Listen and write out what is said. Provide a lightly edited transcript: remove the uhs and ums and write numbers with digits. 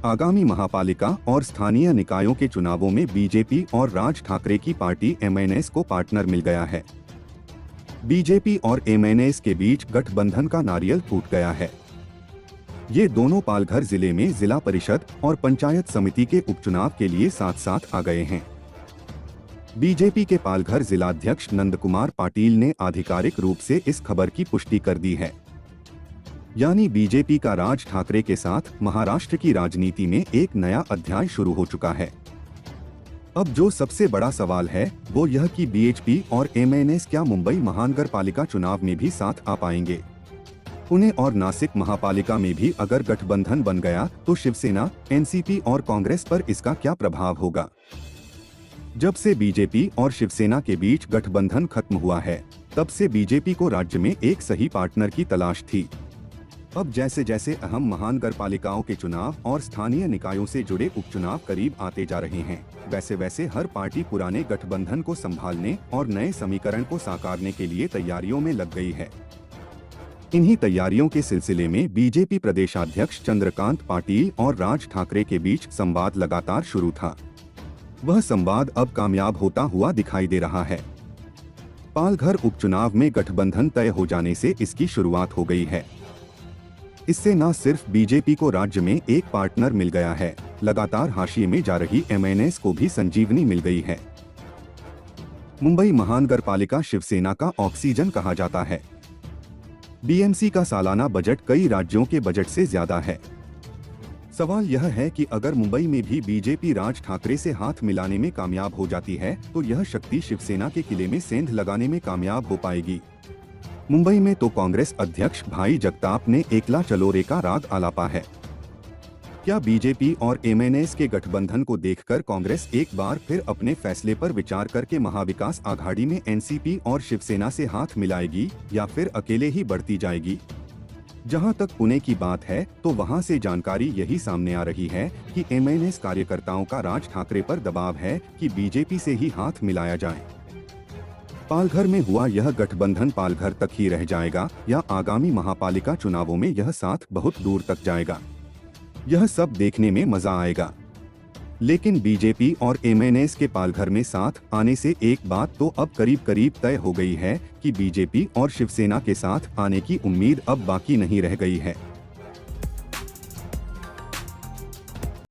आगामी महापालिका और स्थानीय निकायों के चुनावों में बीजेपी और राज ठाकरे की पार्टी एमएनएस को पार्टनर मिल गया है। बीजेपी और एमएनएस के बीच गठबंधन का नारियल टूट गया है। ये दोनों पालघर जिले में जिला परिषद और पंचायत समिति के उपचुनाव के लिए साथ साथ आ गए हैं। बीजेपी के पालघर जिलाध्यक्ष नंद कुमार पाटिल ने आधिकारिक रूप से इस खबर की पुष्टि कर दी है। यानी बीजेपी का राज ठाकरे के साथ महाराष्ट्र की राजनीति में एक नया अध्याय शुरू हो चुका है। अब जो सबसे बड़ा सवाल है वो यह कि बीएचपी और एमएनएस क्या मुंबई महानगर पालिका चुनाव में भी साथ आ पाएंगे। पुणे और नासिक महापालिका में भी अगर गठबंधन बन गया तो शिवसेना, एनसीपी और कांग्रेस पर इसका क्या प्रभाव होगा। जब से बीजेपी और शिवसेना के बीच गठबंधन खत्म हुआ है तब से बीजेपी को राज्य में एक सही पार्टनर की तलाश थी। अब जैसे जैसे अहम महानगर पालिकाओं के चुनाव और स्थानीय निकायों से जुड़े उपचुनाव करीब आते जा रहे हैं, वैसे वैसे हर पार्टी पुराने गठबंधन को संभालने और नए समीकरण को साकारने के लिए तैयारियों में लग गई है। इन्हीं तैयारियों के सिलसिले में बीजेपी प्रदेशाध्यक्ष चंद्रकांत पाटिल और राज ठाकरे के बीच संवाद लगातार शुरू था। वह संवाद अब कामयाब होता हुआ दिखाई दे रहा है। पालघर उपचुनाव में गठबंधन तय हो जाने से इसकी शुरुआत हो गई है। इससे न सिर्फ बीजेपी को राज्य में एक पार्टनर मिल गया है, लगातार हाशिए में जा रही एमएनएस को भी संजीवनी मिल गई है। मुंबई महानगर पालिका शिवसेना का ऑक्सीजन कहा जाता है। बीएमसी का सालाना बजट कई राज्यों के बजट से ज्यादा है। सवाल यह है कि अगर मुंबई में भी बीजेपी राज ठाकरे से हाथ मिलाने में कामयाब हो जाती है तो यह शक्ति शिवसेना के किले में सेंध लगाने में कामयाब हो पाएगी। मुंबई में तो कांग्रेस अध्यक्ष भाई जगताप ने एकला चलो रे का राग आलापा है। क्या बीजेपी और एमएनएस के गठबंधन को देखकर कांग्रेस एक बार फिर अपने फैसले पर विचार करके महाविकास आघाड़ी में एनसीपी और शिवसेना से हाथ मिलाएगी या फिर अकेले ही बढ़ती जाएगी। जहां तक पुणे की बात है तो वहां से जानकारी यही सामने आ रही है कि एमएनएस कार्यकर्ताओं का राज ठाकरे पर दबाव है कि बीजेपी से ही हाथ मिलाया जाए। पालघर में हुआ यह गठबंधन पालघर तक ही रह जाएगा या आगामी महापालिका चुनावों में यह साथ बहुत दूर तक जाएगा, यह सब देखने में मजा आएगा। लेकिन बीजेपी और एमएनएस के पालघर में साथ आने से एक बात तो अब करीब करीब तय हो गई है कि बीजेपी और शिवसेना के साथ आने की उम्मीद अब बाकी नहीं रह गई है।